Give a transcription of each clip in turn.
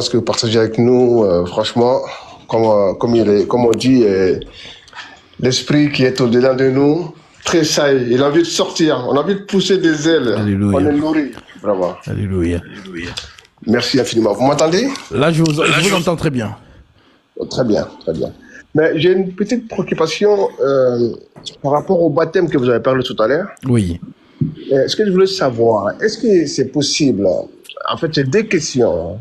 ce que vous partagez avec nous, franchement, comme on dit, l'esprit qui est au-delà de nous, tressaille. Il a envie de sortir. On a envie de pousser des ailes. Alléluia. On est nourri. Vraiment. Alléluia. Merci infiniment. Vous m'entendez? Là, je vous entends très bien. Très bien, très bien. Mais j'ai une petite préoccupation par rapport au baptême que vous avez parlé tout à l'heure. Oui. Ce que je voulais savoir, est-ce que c'est possible? En fait, j'ai deux questions.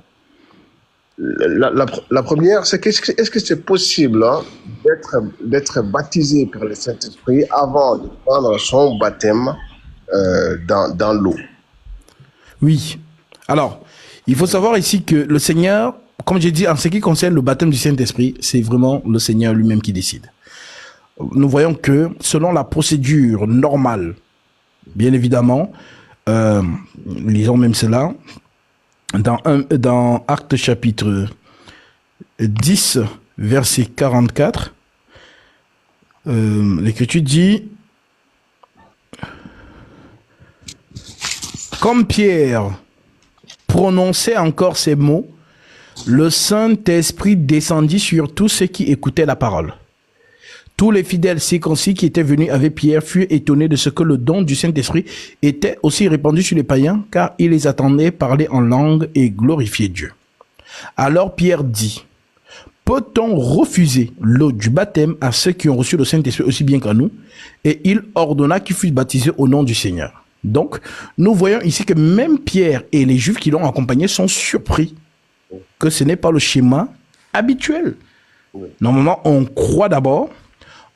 La première, c'est est-ce que c'est possible d'être baptisé par le Saint-Esprit avant de prendre son baptême dans l'eau? Oui. Alors, il faut savoir ici que le Seigneur, comme j'ai dit, en ce qui concerne le baptême du Saint-Esprit, c'est vraiment le Seigneur lui-même qui décide. Nous voyons que selon la procédure normale, bien évidemment, lisons même cela, dans Actes chapitre 10, verset 44, l'Écriture dit: comme Pierre prononçait encore ces mots, le Saint-Esprit descendit sur tous ceux qui écoutaient la parole. Tous les fidèles circoncis qui étaient venus avec Pierre furent étonnés de ce que le don du Saint-Esprit était aussi répandu sur les païens, car ils les attendaient parler en langue et glorifier Dieu. Alors Pierre dit: peut-on refuser l'eau du baptême à ceux qui ont reçu le Saint-Esprit aussi bien qu'à nous? Et il ordonna qu'ils fussent baptisés au nom du Seigneur. Donc, nous voyons ici que même Pierre et les Juifs qui l'ont accompagné sont surpris que ce n'est pas le schéma habituel. Normalement, on croit d'abord,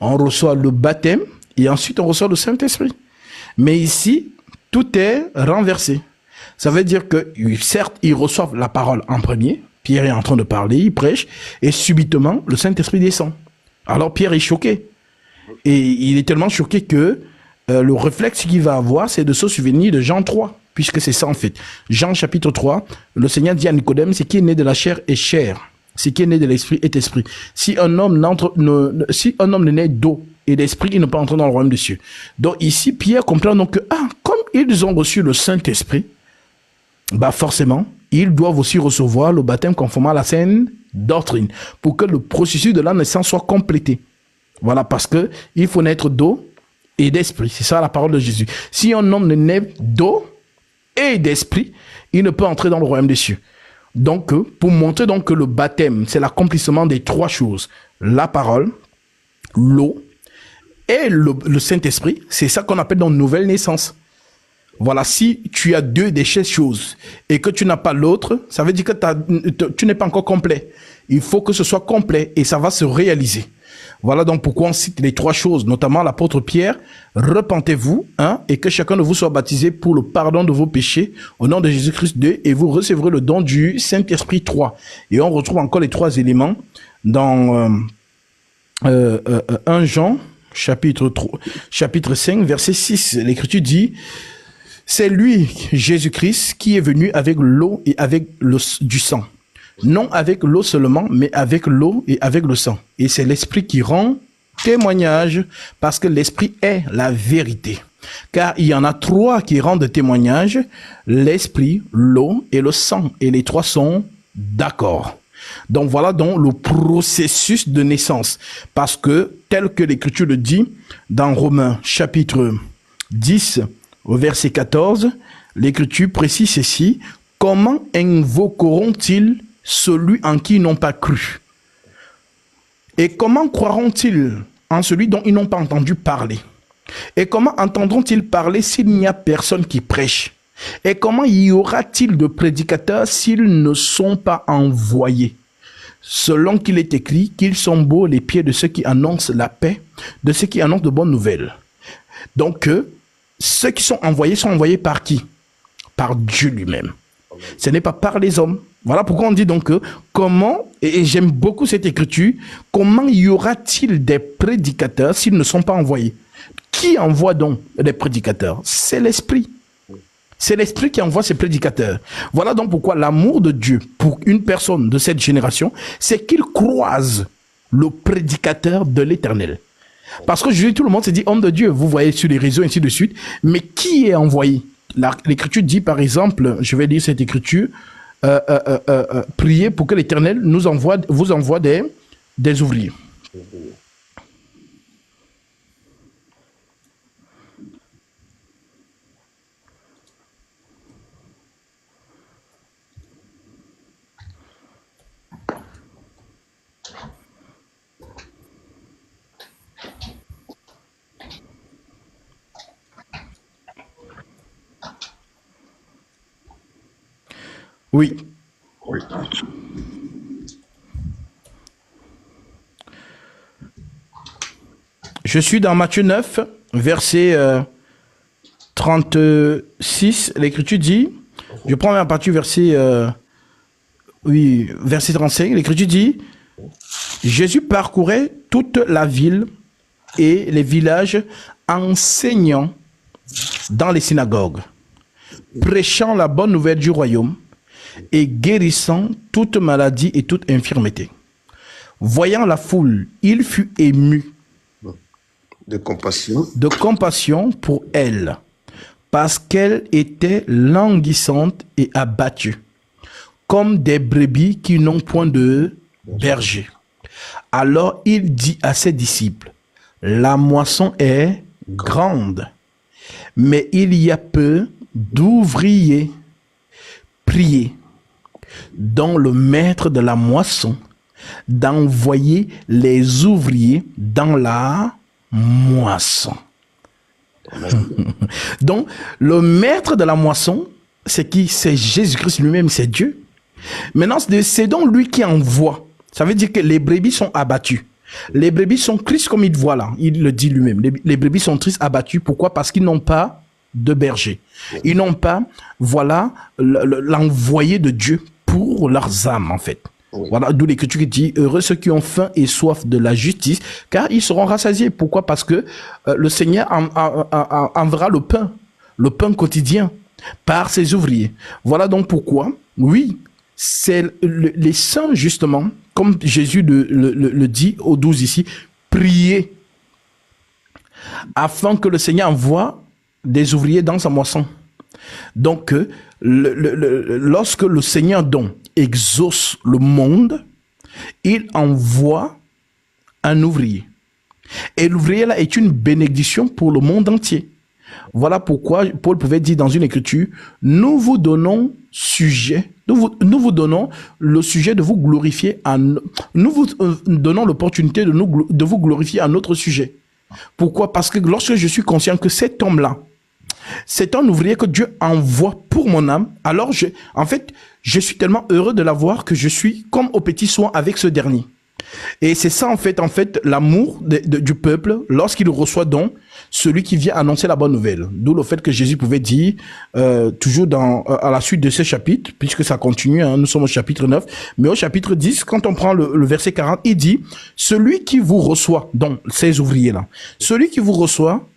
on reçoit le baptême et ensuite on reçoit le Saint-Esprit. Mais ici, tout est renversé. Ça veut dire que, certes, ils reçoivent la parole en premier. Pierre est en train de parler, il prêche, et subitement, le Saint-Esprit descend. Alors Pierre est choqué. Et il est tellement choqué que le réflexe qu'il va avoir, c'est de se souvenir de Jean 3, puisque c'est ça en fait. Jean chapitre 3, le Seigneur dit à Nicodème: ce qui est né de la chair est chair. Ce qui est né de l'esprit est esprit. Si un homme ne naît d'eau et d'esprit, il ne peut entrer dans le royaume des cieux. Donc ici, Pierre comprend donc que, comme ils ont reçu le Saint-Esprit, bah forcément, ils doivent aussi recevoir le baptême conformément à la saine doctrine, pour que le processus de la naissance soit complété. Voilà, parce que il faut naître d'eau et d'esprit. C'est ça la parole de Jésus. Si un homme ne naît d'eau et d'esprit, il ne peut entrer dans le royaume des cieux. Donc, pour montrer donc que le baptême, c'est l'accomplissement des trois choses: la parole, l'eau et le Saint-Esprit. C'est ça qu'on appelle donc nouvelle naissance. Voilà, si tu as deux des ces choses et que tu n'as pas l'autre, ça veut dire que tu n'es pas encore complet. Il faut que ce soit complet et ça va se réaliser. Voilà donc pourquoi on cite les trois choses, notamment l'apôtre Pierre: repentez-vous, et que chacun de vous soit baptisé pour le pardon de vos péchés au nom de Jésus-Christ 2, et vous recevrez le don du Saint-Esprit 3. Et on retrouve encore les trois éléments dans 1 Jean chapitre 5 verset 6. L'Écriture dit: c'est lui, Jésus-Christ, qui est venu avec l'eau et avec du sang. Non avec l'eau seulement, mais avec l'eau et avec le sang. Et c'est l'Esprit qui rend témoignage, parce que l'Esprit est la vérité. Car il y en a trois qui rendent témoignage: l'Esprit, l'eau et le sang. Et les trois sont d'accord. Donc voilà donc le processus de naissance. Parce que, tel que l'Écriture le dit, dans Romains chapitre 10, au verset 14, l'Écriture précise ceci: comment invoqueront-ils celui en qui ils n'ont pas cru? Et comment croiront-ils en celui dont ils n'ont pas entendu parler? Et comment entendront-ils parler s'il n'y a personne qui prêche? Et comment y aura-t-il de prédicateurs s'ils ne sont pas envoyés? Selon qu'il est écrit qu'ils sont beaux les pieds de ceux qui annoncent la paix, de ceux qui annoncent de bonnes nouvelles. Donc, ceux qui sont envoyés par qui? Par Dieu lui-même. Ce n'est pas par les hommes. Voilà pourquoi on dit donc comment, et j'aime beaucoup cette écriture, comment y aura-t-il des prédicateurs s'ils ne sont pas envoyés? Qui envoie donc des prédicateurs? C'est l'Esprit. C'est l'Esprit qui envoie ses prédicateurs. Voilà donc pourquoi l'amour de Dieu pour une personne de cette génération, c'est qu'il croise le prédicateur de l'Éternel. Parce que tout le monde se dit homme de Dieu, vous voyez sur les réseaux, ainsi de suite, mais qui est envoyé? L'Écriture dit par exemple, je vais lire cette écriture, priez pour que l'Éternel vous envoie des ouvriers. Oui. Oui. Je suis dans Matthieu 9, verset 36. L'Écriture dit, je prends à partir du verset, verset 35. L'Écriture dit, Jésus parcourait toute la ville et les villages enseignant dans les synagogues, prêchant la bonne nouvelle du royaume et guérissant toute maladie et toute infirmité. Voyant la foule, il fut ému De compassion. de compassion pour elle, parce qu'elle était languissante et abattue, comme des brebis qui n'ont point de berger. Alors il dit à ses disciples, la moisson est grande, mais il y a peu d'ouvriers. Priez donc le maître de la moisson d'envoyer les ouvriers dans la moisson. Donc, le maître de la moisson, c'est qui? C'est Jésus-Christ lui-même, c'est Dieu. Maintenant, c'est donc lui qui envoie. Ça veut dire que les brebis sont abattues. Les brebis sont tristes comme il voit là. Il le dit lui-même. Les brebis sont tristes, abattues. Pourquoi? Parce qu'ils n'ont pas de berger. Ils n'ont pas, voilà, l'envoyé de Dieu pour leurs âmes, en fait. Oui. Voilà, d'où l'Écriture qui dit, heureux ceux qui ont faim et soif de la justice, car ils seront rassasiés. Pourquoi? Parce que le Seigneur enverra le pain quotidien par ses ouvriers. Voilà donc pourquoi, oui, c'est les saints, justement, comme Jésus le dit au 12 ici, priez afin que le Seigneur envoie des ouvriers dans sa moisson. Donc, lorsque le Seigneur donc exauce le monde, il envoie un ouvrier. Et l'ouvrier là est une bénédiction pour le monde entier. Voilà pourquoi Paul pouvait dire dans une écriture, nous vous donnons nous vous donnons le sujet de vous glorifier, nous vous donnons l'opportunité de vous glorifier à notre sujet. Pourquoi? Parce que lorsque je suis conscient que cet homme-là, c'est un ouvrier que Dieu envoie pour mon âme, alors je suis tellement heureux de l'avoir que je suis comme au petit soin avec ce dernier. Et c'est ça en fait l'amour du peuple lorsqu'il reçoit donc celui qui vient annoncer la bonne nouvelle. D'où le fait que Jésus pouvait dire, toujours à la suite de ce chapitre, puisque ça continue, nous sommes au chapitre 9, mais au chapitre 10, quand on prend le verset 40, il dit, celui qui vous reçoit, donc ces ouvriers-là, celui qui vous reçoit,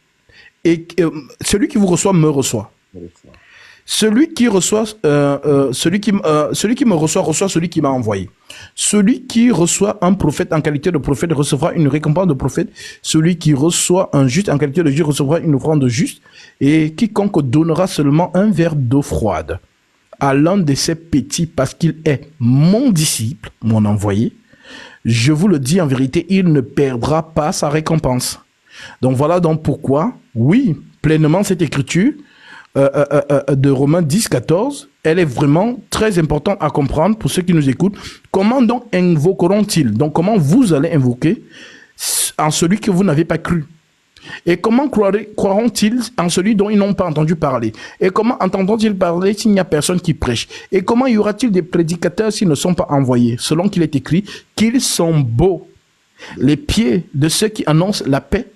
celui qui vous reçoit me reçoit. Celui qui me reçoit reçoit celui qui m'a envoyé. Celui qui reçoit un prophète en qualité de prophète recevra une récompense de prophète. Celui qui reçoit un juste en qualité de juste recevra une offrande de juste. Et quiconque donnera seulement un verre d'eau froide à l'un de ces petits, parce qu'il est mon disciple, mon envoyé, je vous le dis en vérité, il ne perdra pas sa récompense. Donc voilà donc pourquoi, oui, pleinement cette écriture de Romains 10, 14, elle est vraiment très importante à comprendre pour ceux qui nous écoutent. Comment donc invoqueront-ils? Donc comment vous allez invoquer en celui que vous n'avez pas cru? Et comment croiront-ils en celui dont ils n'ont pas entendu parler? Et comment entendront-ils parler s'il n'y a personne qui prêche? Et comment y aura-t-il des prédicateurs s'ils ne sont pas envoyés? Selon qu'il est écrit qu'ils sont beaux, les pieds de ceux qui annoncent la paix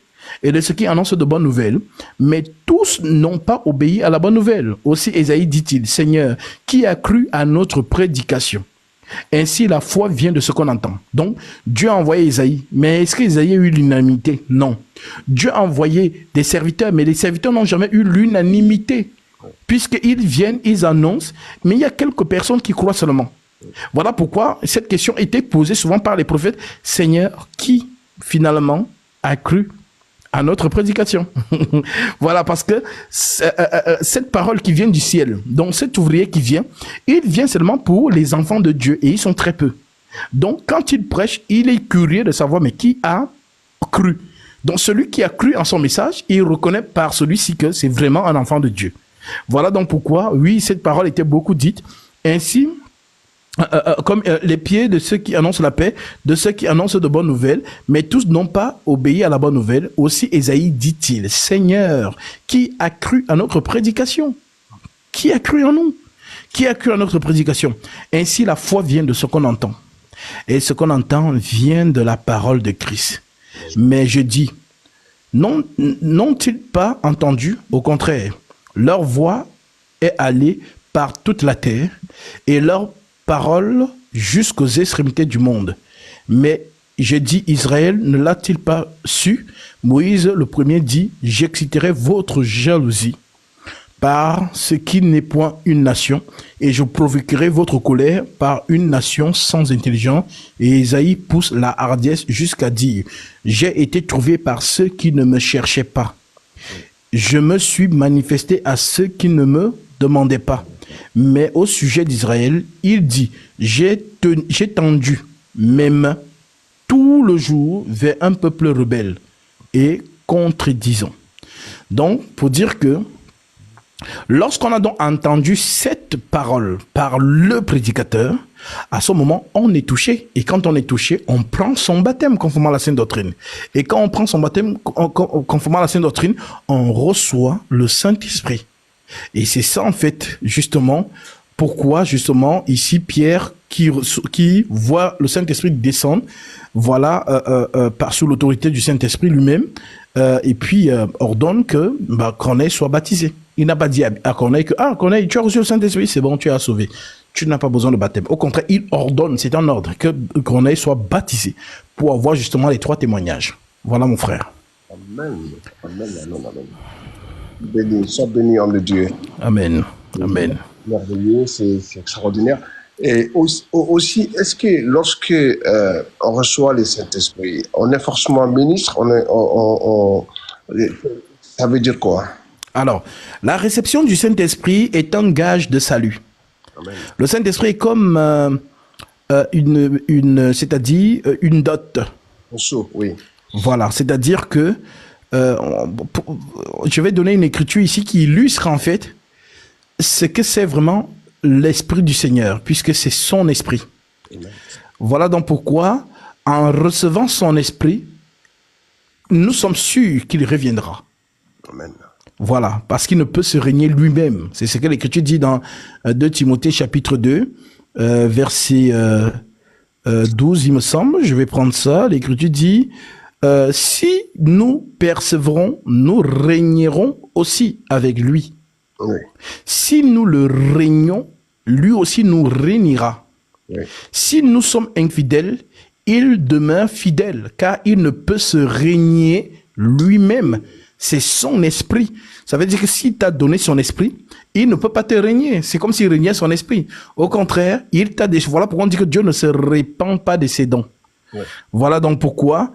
et de ceux qui annoncent de bonnes nouvelles, mais tous n'ont pas obéi à la bonne nouvelle. Aussi Ésaïe dit-il, Seigneur, qui a cru à notre prédication? Ainsi la foi vient de ce qu'on entend. Donc Dieu a envoyé Ésaïe, mais est-ce qu'Ésaïe a eu l'unanimité? Non. Dieu a envoyé des serviteurs, mais les serviteurs n'ont jamais eu l'unanimité, puisqu'ils viennent, ils annoncent, mais il y a quelques personnes qui croient seulement. Voilà pourquoi cette question était posée souvent par les prophètes, Seigneur, qui finalement a cru à notre prédication. Voilà, parce que cette parole qui vient du ciel, donc cet ouvrier qui vient, il vient seulement pour les enfants de Dieu et ils sont très peu. Donc, quand il prêche, il est curieux de savoir, mais qui a cru? Donc, celui qui a cru en son message, il reconnaît par celui-ci que c'est vraiment un enfant de Dieu. Voilà donc pourquoi, oui, cette parole était beaucoup dite. Ainsi, comme les pieds de ceux qui annoncent la paix, de ceux qui annoncent de bonnes nouvelles, mais tous n'ont pas obéi à la bonne nouvelle. Aussi, Ésaïe dit-il, Seigneur, qui a cru à notre prédication? Qui a cru en nous? Qui a cru à notre prédication? Ainsi, la foi vient de ce qu'on entend. Et ce qu'on entend vient de la parole de Christ. Mais je dis, n'ont-ils pas entendu? Au contraire, leur voix est allée par toute la terre et leur parole jusqu'aux extrémités du monde. Mais je dis, Israël ne l'a-t-il pas su? Moïse, le premier, dit, j'exciterai votre jalousie par ce qui n'est point une nation, et je provoquerai votre colère par une nation sans intelligence. Et Ésaïe pousse la hardiesse jusqu'à dire, j'ai été trouvé par ceux qui ne me cherchaient pas. Je me suis manifesté à ceux qui ne me demandaient pas. Mais au sujet d'Israël, il dit, j'ai tendu mes mains tout le jour vers un peuple rebelle et contredisant. Donc, pour dire que lorsqu'on a donc entendu cette parole par le prédicateur, à ce moment, on est touché. Et quand on est touché, on prend son baptême conformément à la Sainte Doctrine. Et quand on prend son baptême conformément à la Sainte Doctrine, on reçoit le Saint-Esprit. Et c'est ça, en fait, justement, pourquoi, justement, ici, Pierre, qui voit le Saint-Esprit descendre, voilà, par sous l'autorité du Saint-Esprit lui-même, et puis ordonne que Corneille soit baptisé. Il n'a pas dit à Corneille que, Corneille, tu as reçu le Saint-Esprit, c'est bon, tu es sauvé. Tu n'as pas besoin de baptême. Au contraire, il ordonne, c'est un ordre, que Corneille soit baptisé pour avoir justement les 3 témoignages. Voilà, mon frère. Amen. Amen. Amen. Amen. Béni, sois béni, homme de Dieu. Amen. Amen. Merveilleux, c'est extraordinaire. Et aussi, est-ce que lorsque on reçoit le Saint-Esprit, on est forcément ministre, ça veut dire quoi? Alors, la réception du Saint-Esprit est un gage de salut. Amen. Le Saint-Esprit est comme c'est-à-dire une dot. Un sceau, oui. Voilà, c'est-à-dire que je vais donner une écriture ici qui illustre en fait ce que c'est vraiment l'Esprit du Seigneur, puisque c'est son Esprit. Amen. Voilà donc pourquoi, en recevant son Esprit, nous sommes sûrs qu'il reviendra. Amen. Voilà, parce qu'il ne peut se régner lui-même. C'est ce que l'Écriture dit dans 2 Timothée chapitre 2, verset 12, il me semble. Je vais prendre ça. L'Écriture dit, si nous persévérons, nous régnerons aussi avec lui. Oui. Si nous le régnons, lui aussi nous régnera. Oui. Si nous sommes infidèles, il demeure fidèle, car il ne peut se régner lui-même. C'est son esprit. Ça veut dire que s'il t'a donné son esprit, il ne peut pas te régner. C'est comme s'il régnait son esprit. Au contraire, il t'a déjà... Voilà pourquoi on dit que Dieu ne se répand pas de ses dons. Ouais. Voilà donc pourquoi,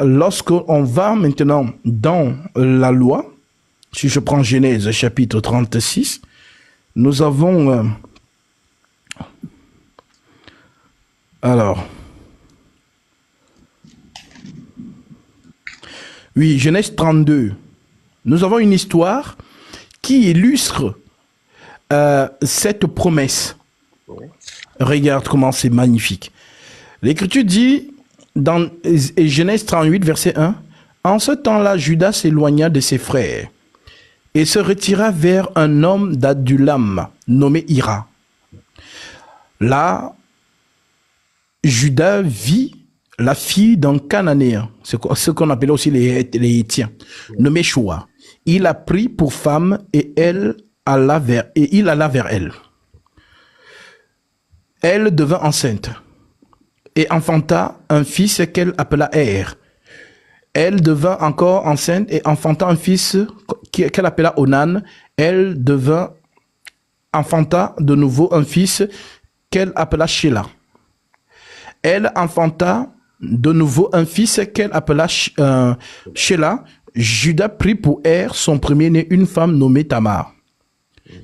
lorsqu'on va maintenant dans la loi, si je prends Genèse chapitre 36, nous avons... alors... Oui, Genèse 32. Nous avons une histoire qui illustre cette promesse. Oui. Regarde comment c'est magnifique. L'Écriture dit dans Genèse 38, verset 1, « En ce temps-là, Judas s'éloigna de ses frères et se retira vers un homme d'Adulam nommé Hira. Là, Judas vit la fille d'un Cananéen, ce qu'on appelait aussi les Hétiens, nommé Shoua. Il la prit pour femme et il alla vers elle. Elle devint enceinte et enfanta un fils qu'elle appela Er. Elle devint encore enceinte et enfanta un fils qu'elle appela Onan. Elle enfanta de nouveau un fils qu'elle appela Sheila. Elle enfanta de nouveau un fils qu'elle appela Sheila, Judas prit pour son premier-né une femme nommée Tamar.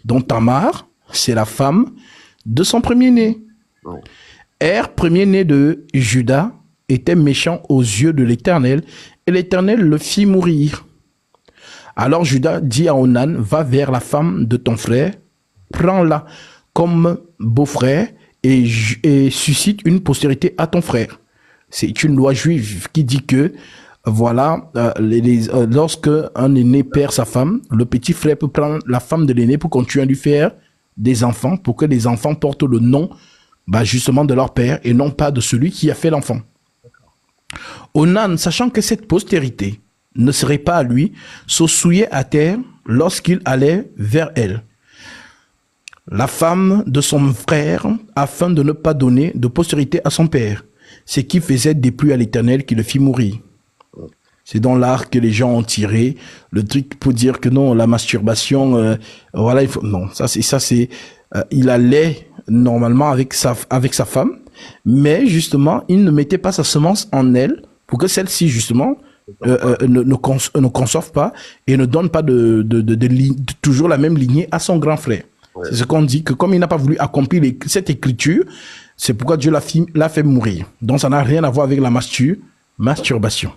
Donc Tamar, c'est la femme de son premier-né. Premier-né de Judas, était méchant aux yeux de l'Éternel, et l'Éternel le fit mourir. Alors Judas dit à Onan, va vers la femme de ton frère, prends-la comme beau-frère et suscite une postérité à ton frère. C'est une loi juive qui dit que voilà, lorsque un aîné perd sa femme, le petit frère peut prendre la femme de l'aîné pour continuer à lui faire des enfants, pour que les enfants portent le nom justement de leur père et non pas de celui qui a fait l'enfant. Onan, sachant que cette postérité ne serait pas à lui, se souillait à terre lorsqu'il allait vers elle, la femme de son frère, afin de ne pas donner de postérité à son père, ce qui faisait déplu à l'Éternel qui le fit mourir. C'est dans l'art que les gens ont tiré le truc pour dire que non, la masturbation, voilà, il faut, non, il allait normalement avec sa femme, mais justement, il ne mettait pas sa semence en elle pour que celle-ci, justement, ne conçoive pas et ne donne pas toujours la même lignée à son grand frère. Ouais. C'est ce qu'on dit, que comme il n'a pas voulu accomplir cette écriture, c'est pourquoi Dieu l'a fait mourir. Donc ça n'a rien à voir avec la masturbation.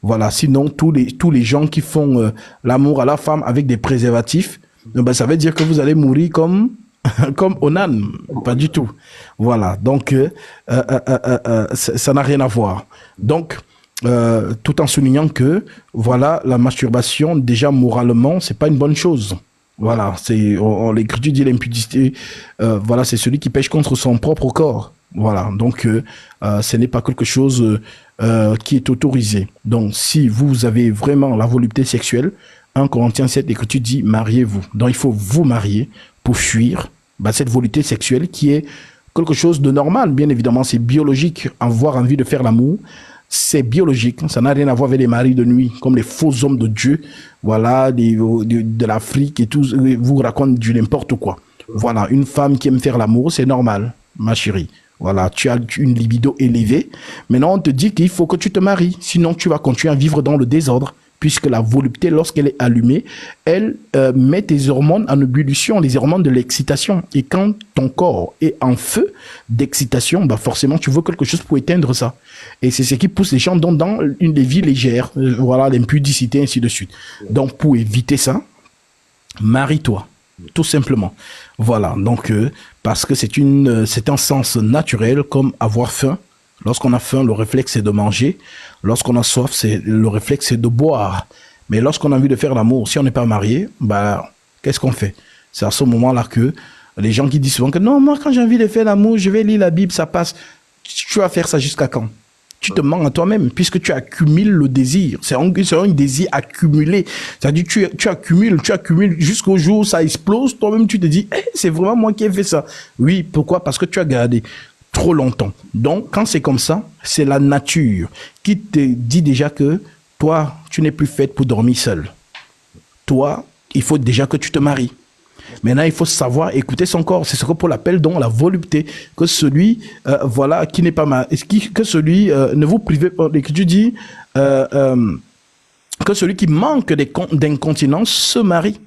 Voilà, sinon tous les gens qui font l'amour à la femme avec des préservatifs, ça veut dire que vous allez mourir comme Onan, pas du tout. Voilà, donc ça n'a rien à voir. Donc tout en soulignant que voilà, la masturbation déjà moralement, c'est pas une bonne chose. Voilà, l'écriture dit l'impudicité. Voilà, c'est celui qui pêche contre son propre corps. Voilà, donc ce n'est pas quelque chose qui est autorisé. Donc, si vous avez vraiment la volupté sexuelle, 1 Corinthiens 7, l'écriture dit mariez-vous. Donc, il faut vous marier pour fuir cette volupté sexuelle qui est quelque chose de normal. Bien évidemment, c'est biologique. Avoir envie de faire l'amour, c'est biologique. Ça n'a rien à voir avec les maris de nuit, comme les faux hommes de Dieu, voilà, de l'Afrique et tout, vous racontent du n'importe quoi. Voilà, une femme qui aime faire l'amour, c'est normal, ma chérie. Voilà, tu as une libido élevée. Maintenant, on te dit qu'il faut que tu te maries. Sinon, tu vas continuer à vivre dans le désordre. Puisque la volupté, lorsqu'elle est allumée, elle met tes hormones en ébullition, les hormones de l'excitation. Et quand ton corps est en feu d'excitation, forcément, tu veux quelque chose pour éteindre ça. Et c'est ce qui pousse les gens dans une des vies légères. Voilà, l'impudicité, ainsi de suite. Donc, pour éviter ça, marie-toi. Tout simplement. Voilà, donc parce que c'est un sens naturel comme avoir faim. Lorsqu'on a faim, le réflexe c'est de manger. Lorsqu'on a soif, le réflexe c'est de boire. Mais lorsqu'on a envie de faire l'amour, si on n'est pas marié, qu'est-ce qu'on fait? C'est à ce moment-là que les gens qui disent souvent que non, moi quand j'ai envie de faire l'amour, je vais lire la Bible, ça passe. Tu vas faire ça jusqu'à quand? Tu te mens à toi-même, puisque tu accumules le désir. C'est un désir accumulé. C'est-à-dire, tu accumules jusqu'au jour où ça explose. Toi-même, tu te dis, c'est vraiment moi qui ai fait ça. Oui, pourquoi? Parce que tu as gardé trop longtemps. Donc, quand c'est comme ça, c'est la nature qui te dit déjà que toi, tu n'es plus faite pour dormir seule. Toi, il faut déjà que tu te maries. Maintenant, il faut savoir écouter son corps. C'est ce que Paul appelle donc la volupté. Que celui, voilà, qui n'est pas mal, que celui, ne vous privez pas. L'écriture dit que celui qui manque d'incontinence se marie.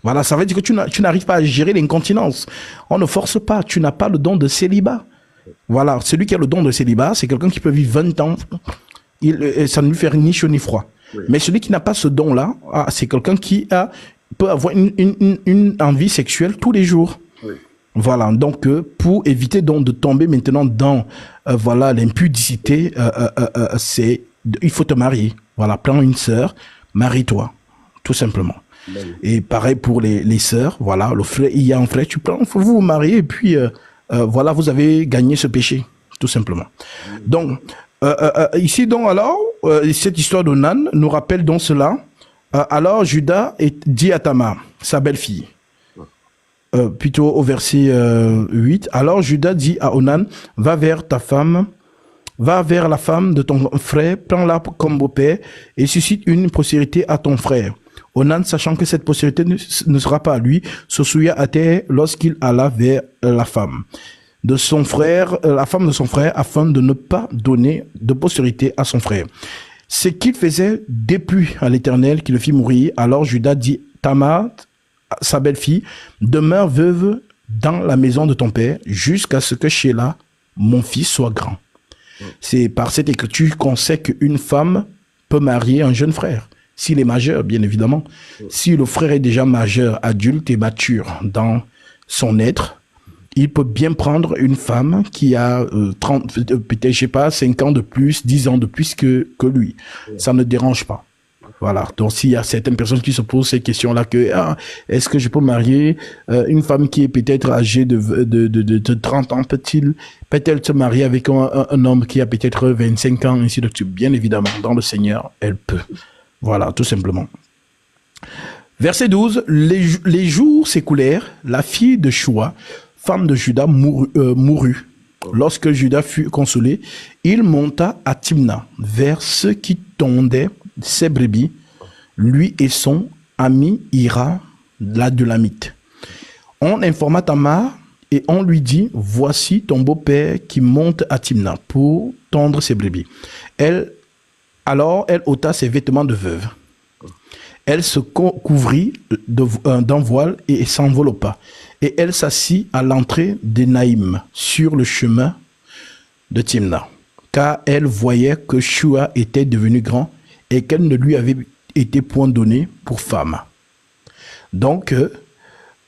Voilà, ça veut dire que tu n'arrives pas à gérer l'incontinence. On ne force pas. Tu n'as pas le don de célibat. Voilà, celui qui a le don de célibat, c'est quelqu'un qui peut vivre 20 ans. Ça ne lui fait ni chaud ni froid. Oui. Mais celui qui n'a pas ce don-là, c'est quelqu'un qui peut avoir une envie sexuelle tous les jours. Oui. Voilà, donc pour éviter donc de tomber maintenant dans voilà l'impudicité, il faut te marier. Voilà, prends une sœur, marie-toi, tout simplement. Oui. Et pareil pour les sœurs, voilà, le frère, il y a un frère, vous vous marier et puis voilà, vous avez gagné ce péché, tout simplement. Oui. Donc ici donc alors cette histoire d'Onan nous rappelle donc cela. Alors Judas dit à Tamar, sa belle-fille, plutôt au verset 8, alors Judas dit à Onan, va vers la femme de ton frère, prends-la comme beau-père et suscite une postérité à ton frère. Onan, sachant que cette postérité ne sera pas à lui, se souilla à terre lorsqu'il alla vers la femme. de son frère, la femme de son frère, afin de ne pas donner de postérité à son frère. Ce qu'il faisait déplut à l'Éternel qui le fit mourir. Alors Judas dit, Tamar, sa belle-fille, demeure veuve dans la maison de ton père jusqu'à ce que Sheila, mon fils, soit grand. C'est par cette écriture qu'on sait qu'une femme peut marier un jeune frère, s'il est majeur, bien évidemment. Si le frère est déjà majeur, adulte et mature dans son être, il peut bien prendre une femme qui a 30, peut-être, je sais pas, 5 ans de plus, 10 ans de plus que lui. Ça ne dérange pas. Voilà. Donc, s'il y a certaines personnes qui se posent ces questions-là, que est-ce que je peux marier une femme qui est peut-être âgée de 30 ans, peut-elle se marier avec un homme qui a peut-être 25 ans, ainsi de suite? Bien évidemment, dans le Seigneur, elle peut. Voilà, tout simplement. Verset 12. Les jours s'écoulèrent, la fille de Shua, femme de Juda, mourut. Lorsque Juda fut consolé, il monta à Timna, vers ceux qui tondaient ses brebis, lui et son ami Ira, l'Adulamite. On informa Tamar et on lui dit, voici ton beau-père qui monte à Timna pour tondre ses brebis. Alors elle ôta ses vêtements de veuve. Elle se couvrit d'un voile et s'enveloppa. Et elle s'assit à l'entrée d'Énaïm, sur le chemin de Timna, car elle voyait que Shua était devenu grand et qu'elle ne lui avait été point donnée pour femme. Donc,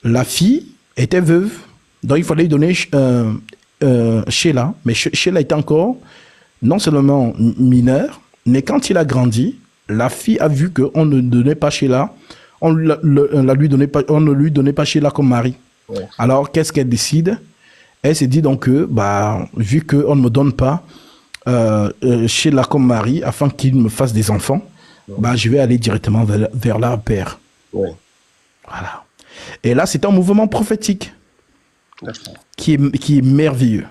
la fille était veuve, donc il fallait lui donner Sheila, mais Sheila était encore non seulement mineure, mais quand il a grandi, la fille a vu qu'on ne donnait pas Sheila, on ne lui donnait pas Sheila comme mari. Ouais. Alors, qu'est-ce qu'elle décide? Elle s'est dit donc que, vu qu'on ne me donne pas Sheila comme mari, afin qu'il me fasse des enfants, je vais aller directement vers la père. Ouais. Voilà. Et là, c'est un mouvement prophétique qui est merveilleux.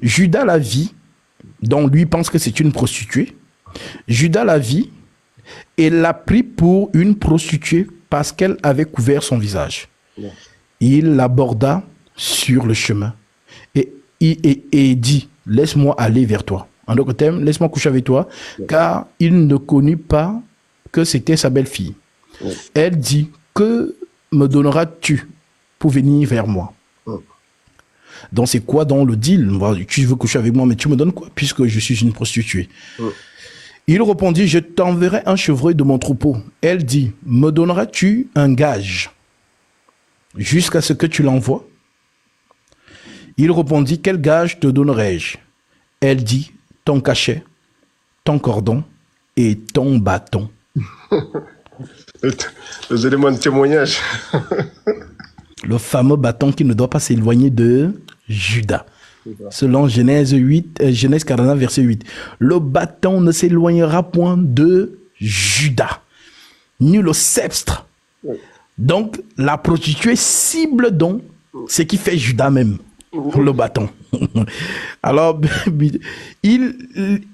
Judas la vit, donc lui pense que c'est une prostituée. Judas la vit et l'a pris pour une prostituée parce qu'elle avait couvert son visage. Ouais. Il l'aborda sur le chemin et dit, laisse-moi aller vers toi. En d'autres termes, laisse-moi coucher avec toi, car il ne connut pas que c'était sa belle-fille. Ouais. Elle dit, que me donneras-tu pour venir vers moi? Donc c'est quoi dans le deal? Tu veux coucher avec moi, mais tu me donnes quoi, puisque je suis une prostituée? Il répondit, je t'enverrai un chevreuil de mon troupeau. Elle dit, me donneras-tu un gage jusqu'à ce que tu l'envoies? Il répondit, quel gage te donnerai-je? Elle dit, ton cachet, ton cordon et ton bâton. Les éléments de témoignage. Le fameux bâton qui ne doit pas s'éloigner de Judas. Selon Genèse 49, verset 8. Le bâton ne s'éloignera point de Judas, ni le sceptre. Donc, la prostituée cible donc ce qui fait Judas même, le bâton. Alors, il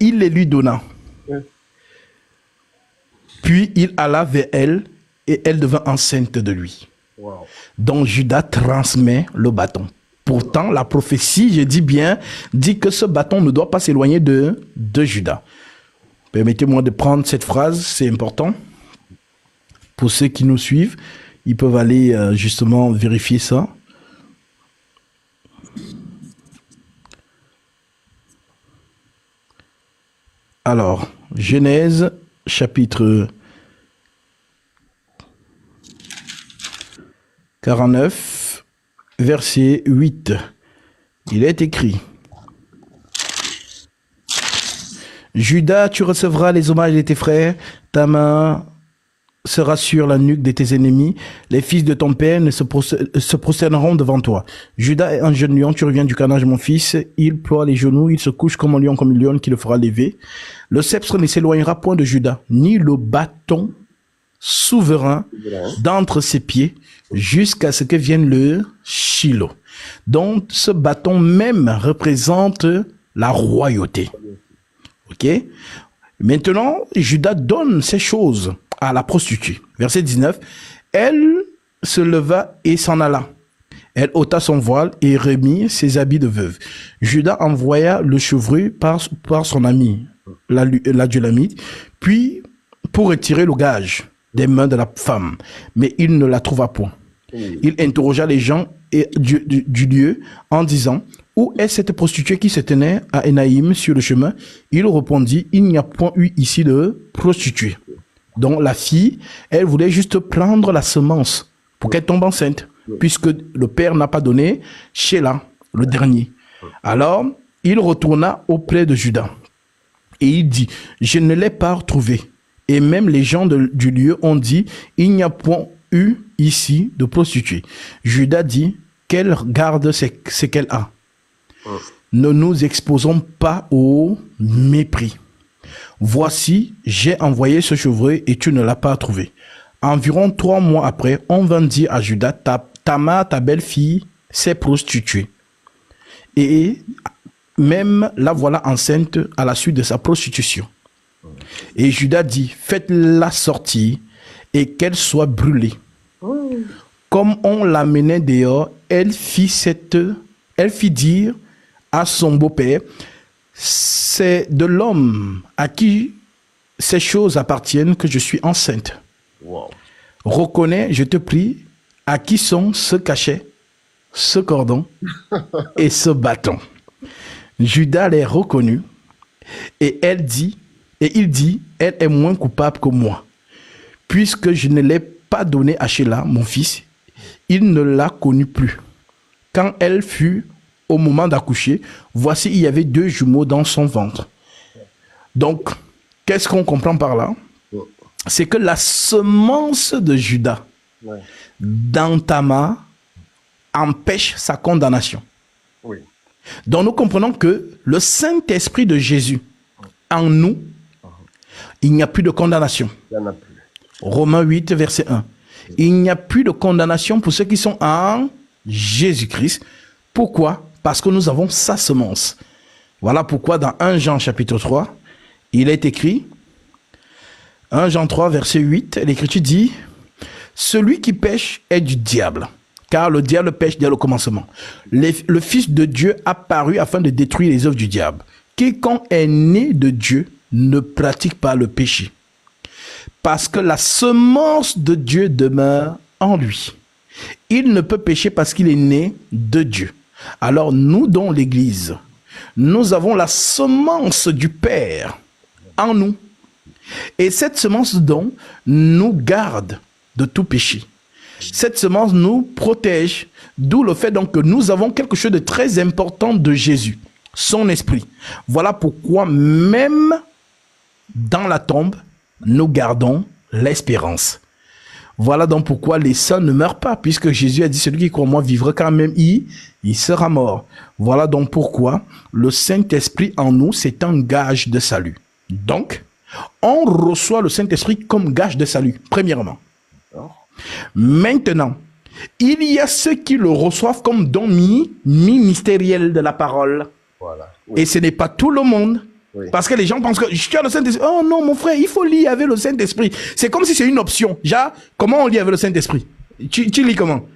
les lui donna. Puis, il alla vers elle et elle devint enceinte de lui. Wow. Donc, Judas transmet le bâton. Pourtant, la prophétie, je dis bien, dit que ce bâton ne doit pas s'éloigner de Judas. Permettez-moi de prendre cette phrase, c'est important. Pour ceux qui nous suivent, ils peuvent aller justement vérifier ça. Alors, Genèse, chapitre 49, verset 8. Il est écrit: Judas, tu recevras les hommages de tes frères, ta main sera sur la nuque de tes ennemis, les fils de ton père se prosterneront devant toi. Judas est un jeune lion, tu reviens du carnage, mon fils, il ploie les genoux, il se couche comme un lion, comme une lionne qui le fera lever. Le sceptre ne s'éloignera point de Judas, ni le bâton souverain d'entre ses pieds, jusqu'à ce que vienne le Shiloh. Donc, ce bâton même représente la royauté. Ok? Maintenant, Judas donne ces choses à la prostituée. Verset 19. Elle se leva et s'en alla. Elle ôta son voile et remit ses habits de veuve. Judas envoya le chevreuil par son ami, l'Adullamite, puis pour retirer le gage des mains de la femme. Mais il ne la trouva point. Il interrogea les gens du lieu en disant: où est cette prostituée qui se tenait à Énaïm sur le chemin? Il répondit: il n'y a point eu ici de prostituée. Donc la fille, elle voulait juste prendre la semence pour qu'elle tombe enceinte, puisque le père n'a pas donné Sheila, le dernier. Alors, il retourna auprès de Judas et il dit: je ne l'ai pas retrouvée. Et même les gens du lieu ont dit: il n'y a point eu ici de prostituée. Judas dit: qu'elle garde ce qu'elle a. Ne nous exposons pas au mépris. Voici, j'ai envoyé ce chevreuil et tu ne l'as pas trouvé. Environ 3 mois après, on vint dire à Judas: Tamar, ta belle-fille, s'est prostituée. Et même la voilà enceinte à la suite de sa prostitution. Et Judas dit: faites-la sortir et qu'elle soit brûlée. Comme on l'amenait dehors, elle fit dire à son beau-père: c'est de l'homme à qui ces choses appartiennent que je suis enceinte. Wow. Reconnais, je te prie, à qui sont ce cachet, ce cordon et ce bâton. Judas les reconnut et il dit: elle est moins coupable que moi, puisque je ne l'ai pas donné à Sheila, mon fils. Il ne l'a connue plus. Quand elle fut au moment d'accoucher, voici, il y avait 2 jumeaux dans son ventre. Donc, qu'est-ce qu'on comprend par là? C'est que la semence de Judas dans Tamar empêche sa condamnation. Oui. Donc, nous comprenons que le Saint-Esprit de Jésus en nous, il n'y a plus de condamnation. Il n'y en a plus. Romains 8, verset 1. Il n'y a plus de condamnation pour ceux qui sont en Jésus-Christ. Pourquoi? Parce que nous avons sa semence. Voilà pourquoi dans 1 Jean chapitre 3, il est écrit, 1 Jean 3, verset 8, l'Écriture dit: celui qui pêche est du diable, car le diable pêche dès le commencement. Le Fils de Dieu apparut afin de détruire les œuvres du diable. Quiconque est né de Dieu ne pratique pas le péché, parce que la semence de Dieu demeure en lui. Il ne peut pécher parce qu'il est né de Dieu. Alors nous, dans l'Église, nous avons la semence du Père en nous. Et cette semence donc nous garde de tout péché. Cette semence nous protège, d'où le fait donc que nous avons quelque chose de très important de Jésus, son esprit. Voilà pourquoi même dans la tombe, nous gardons l'espérance. Voilà donc pourquoi les saints ne meurent pas, puisque Jésus a dit: celui qui croit en moi vivra quand même, il sera mort. Voilà donc pourquoi le Saint-Esprit en nous, c'est un gage de salut. Donc, on reçoit le Saint-Esprit comme gage de salut, premièrement. Maintenant, il y a ceux qui le reçoivent comme don ministériel de la parole. Voilà. Oui. Et ce n'est pas tout le monde. Oui. Parce que les gens pensent que tu as le Saint-Esprit. Oh non, mon frère, il faut lire avec le Saint-Esprit. C'est comme si c'est une option. Déjà, comment on lit avec le Saint-Esprit? Tu lis comment?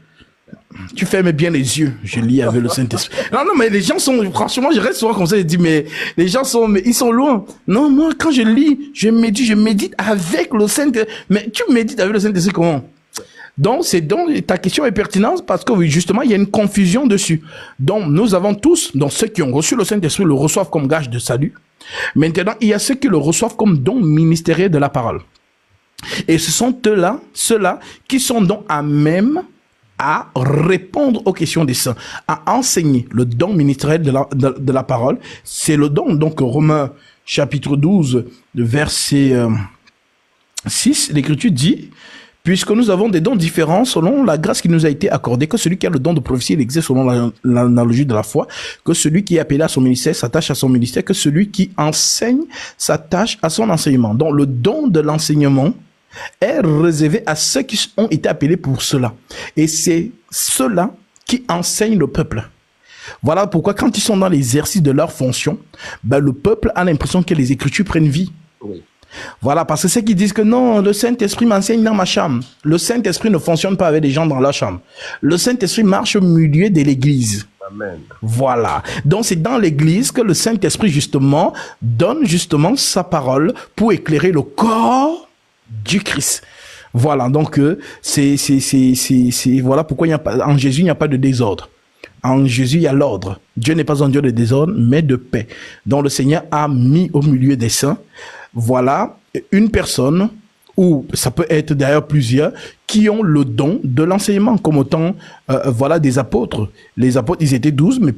Tu fermes bien les yeux. Je lis avec le Saint-Esprit. Non, mais les gens sont... Franchement, je reste souvent comme ça et je dis, mais les gens sont... Mais ils sont loin. Non, moi, quand je lis, je médite avec le Saint-Esprit. Mais tu médites avec le Saint-Esprit comment? Donc, ta question est pertinente parce que oui, justement, il y a une confusion dessus. Donc, nous avons tous, donc ceux qui ont reçu le Saint-Esprit le reçoivent comme gage de salut. Maintenant, il y a ceux qui le reçoivent comme don ministériel de la parole. Et ce sont ceux-là qui sont donc à même à répondre aux questions des saints, à enseigner le don ministériel de la parole. C'est le don, donc Romains chapitre 12, verset 6, l'Écriture dit: puisque nous avons des dons différents selon la grâce qui nous a été accordée, que celui qui a le don de prophétie, il exerce selon l'analogie de la foi, que celui qui est appelé à son ministère s'attache à son ministère, que celui qui enseigne s'attache à son enseignement. Donc le don de l'enseignement est réservé à ceux qui ont été appelés pour cela. Et c'est ceux-là qui enseignent le peuple. Voilà pourquoi quand ils sont dans l'exercice de leur fonction, le peuple a l'impression que les Écritures prennent vie. Oui. Voilà, parce que ceux qui disent que non, le Saint-Esprit m'enseigne dans ma chambre. Le Saint-Esprit ne fonctionne pas avec des gens dans leur chambre. Le Saint-Esprit marche au milieu de l'église. Amen. Voilà. Donc, c'est dans l'église que le Saint-Esprit, justement, donne justement sa parole pour éclairer le corps du Christ. Voilà. Donc, voilà pourquoi en Jésus, il n'y a pas de désordre. En Jésus, il y a l'ordre. Dieu n'est pas un Dieu de désordre, mais de paix. Donc, le Seigneur a mis au milieu des saints, voilà, une personne, ou ça peut être d'ailleurs plusieurs, qui ont le don de l'enseignement, comme autant, voilà, des apôtres. Les apôtres, ils étaient 12, mais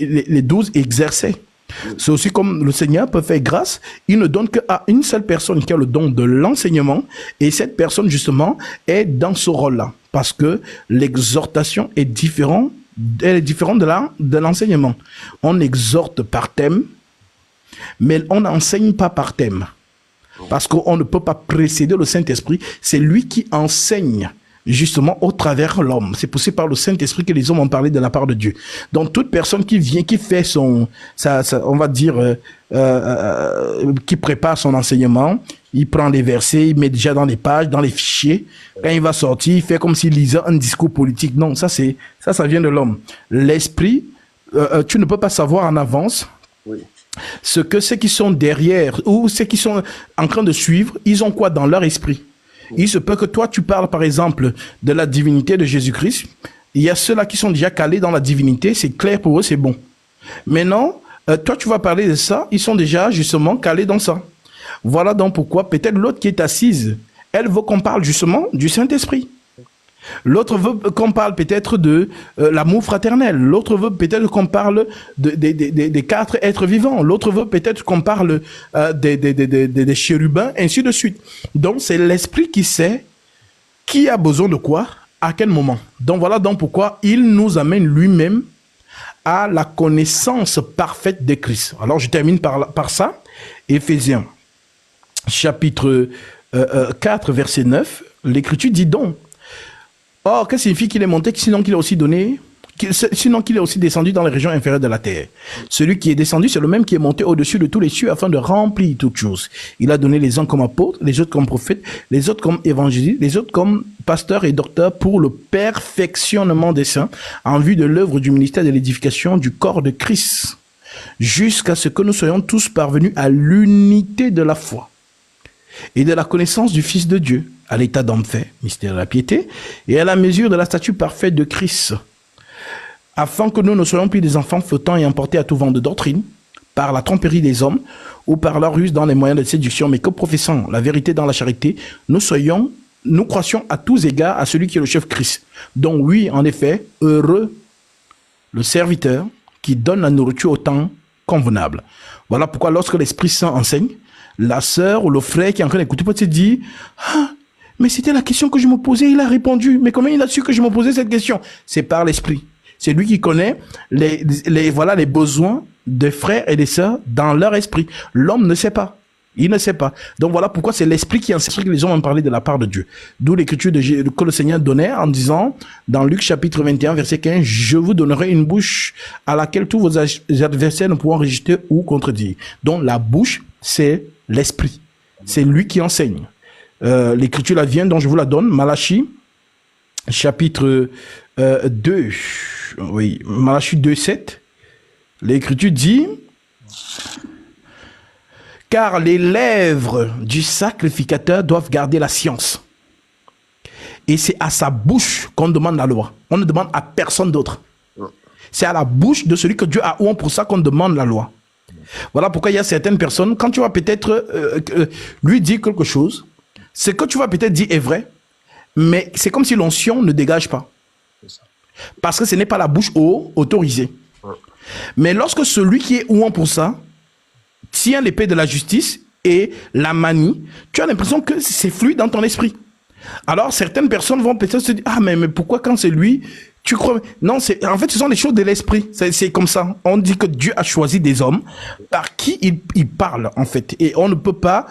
les 12 exerçaient. C'est aussi comme le Seigneur peut faire grâce, il ne donne qu'à une seule personne qui a le don de l'enseignement, et cette personne, justement, est dans ce rôle-là, parce que l'exhortation est différente. Elle est différente de l'enseignement. On exhorte par thème, mais on n'enseigne pas par thème. Parce qu'on ne peut pas précéder le Saint-Esprit. C'est lui qui enseigne, justement, au travers de l'homme. C'est poussé par le Saint-Esprit que les hommes ont parlé de la part de Dieu. Donc, toute personne qui vient, qui fait on va dire, qui prépare son enseignement, il prend les versets, il met déjà dans les pages, dans les fichiers. Quand il va sortir, il fait comme s'il lisait un discours politique. Non, ça vient de l'homme. L'esprit, tu ne peux pas savoir en avance. Oui. Ce que ceux qui sont derrière ou ceux qui sont en train de suivre, ils ont quoi dans leur esprit? Il se peut que toi, tu parles par exemple de la divinité de Jésus-Christ. Il y a ceux-là qui sont déjà calés dans la divinité, c'est clair pour eux, c'est bon. Maintenant, toi, tu vas parler de ça, ils sont déjà justement calés dans ça. Voilà donc pourquoi peut-être l'autre qui est assise, elle veut qu'on parle justement du Saint-Esprit. L'autre veut qu'on parle peut-être de l'amour fraternel. L'autre veut peut-être qu'on parle des 4 êtres vivants. L'autre veut peut-être qu'on parle des chérubins, ainsi de suite. Donc, c'est l'Esprit qui sait qui a besoin de quoi, à quel moment. Donc, voilà donc pourquoi il nous amène lui-même à la connaissance parfaite de Christ. Alors, je termine par ça. Éphésiens, chapitre 4, verset 9. L'Écriture dit donc: or, que signifie qu'il est monté, sinon qu'il est aussi descendu dans les régions inférieures de la terre? Celui qui est descendu, c'est le même qui est monté au-dessus de tous les cieux afin de remplir toutes choses. Il a donné les uns comme apôtres, les autres comme prophètes, les autres comme évangélistes, les autres comme pasteurs et docteurs pour le perfectionnement des saints en vue de l'œuvre du ministère de l'édification du corps de Christ, jusqu'à ce que nous soyons tous parvenus à l'unité de la foi et de la connaissance du Fils de Dieu, à l'état d'homme fait, mystère de la piété, et à la mesure de la stature parfaite de Christ, afin que nous ne soyons plus des enfants flottants et emportés à tout vent de doctrine, par la tromperie des hommes, ou par leur ruse dans les moyens de séduction, mais que professant la vérité dans la charité, nous croissions à tous égards à celui qui est le chef Christ. Donc oui, en effet, heureux le serviteur qui donne la nourriture au temps convenable. Voilà pourquoi lorsque l'Esprit Saint enseigne, la sœur ou le frère qui est en train d'écouter peut se dire: ah, mais c'était la question que je me posais, il a répondu. Mais comment il a su que je me posais cette question? C'est par l'Esprit. C'est lui qui connaît les besoins des frères et des sœurs dans leur esprit. L'homme ne sait pas. Il ne sait pas. Donc voilà pourquoi c'est l'Esprit qui enseigne, que les hommes ont parlé de la part de Dieu. D'où l'écriture que le Seigneur donnait en disant, dans Luc chapitre 21, verset 15, « Je vous donnerai une bouche à laquelle tous vos adversaires ne pourront résister ou contredire. » Donc la bouche, c'est l'Esprit. C'est lui qui enseigne. L'écriture la vient, donc je vous la donne. Malachie, chapitre 2. Oui, Malachie 2, 7. L'écriture dit: car les lèvres du sacrificateur doivent garder la science. Et c'est à sa bouche qu'on demande la loi. On ne demande à personne d'autre. C'est à la bouche de celui que Dieu a oint pour ça qu'on demande la loi. Voilà pourquoi il y a certaines personnes, quand tu vas peut-être lui dire quelque chose, ce que tu vas peut-être dire est vrai, mais c'est comme si l'onction ne dégage pas. Parce que ce n'est pas la bouche autorisée. Mais lorsque celui qui est ouant pour ça tient l'épée de la justice et la manie, tu as l'impression que c'est fluide dans ton esprit. Alors certaines personnes vont peut-être se dire: ah mais pourquoi quand c'est lui tu crois? Non, en fait ce sont les choses de l'esprit. C'est comme ça. On dit que Dieu a choisi des hommes par qui il parle en fait, et on ne peut pas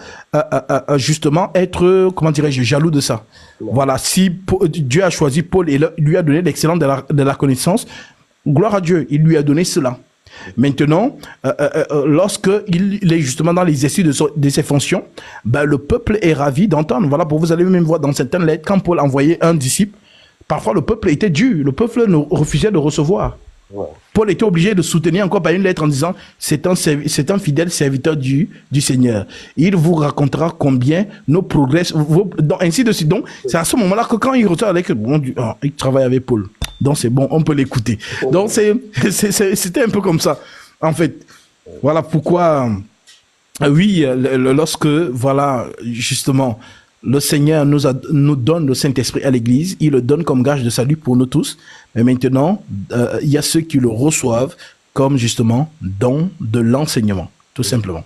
justement être, comment dirais-je, jaloux de ça. Voilà, si Dieu a choisi Paul et lui a donné l'excellence de la connaissance, gloire à Dieu, il lui a donné cela. Maintenant, lorsque il est justement dans l'exercice de ses fonctions, ben, le peuple est ravi d'entendre. Voilà, pour vous allez même voir dans certaines lettres, quand Paul envoyait un disciple, parfois le peuple était dur, le peuple refusait de recevoir. Ouais. Paul était obligé de soutenir encore par une lettre en disant c'est un fidèle serviteur du Seigneur. Il vous racontera combien nos progrès, donc, ainsi de suite. Donc, c'est à ce moment-là que quand il reçoit avec bon, il travaille avec Paul. Donc, c'est bon, on peut l'écouter. Donc, c'était un peu comme ça. En fait, voilà pourquoi, oui, lorsque, voilà, justement, le Seigneur nous donne le Saint-Esprit à l'Église, il le donne comme gage de salut pour nous tous. Mais maintenant, il y a ceux qui le reçoivent comme justement don de l'enseignement, tout simplement.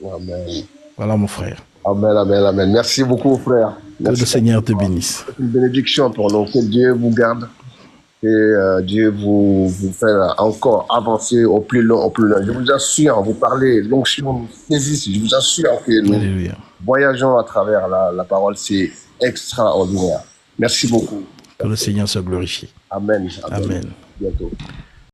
Amen. Voilà mon frère. Amen, amen, amen. Merci beaucoup, frère. Merci. Que le Seigneur te bénisse. Une bénédiction pour nous. Que Dieu vous garde. Et Dieu vous fait encore avancer au plus long, au plus long. Je vous assure, vous parlez, l'onction saisit. Je vous assure que nous Alléluia. Voyageons à travers la parole. C'est extraordinaire. Merci beaucoup. Que le Seigneur soit glorifié. Amen. Amen. Bientôt.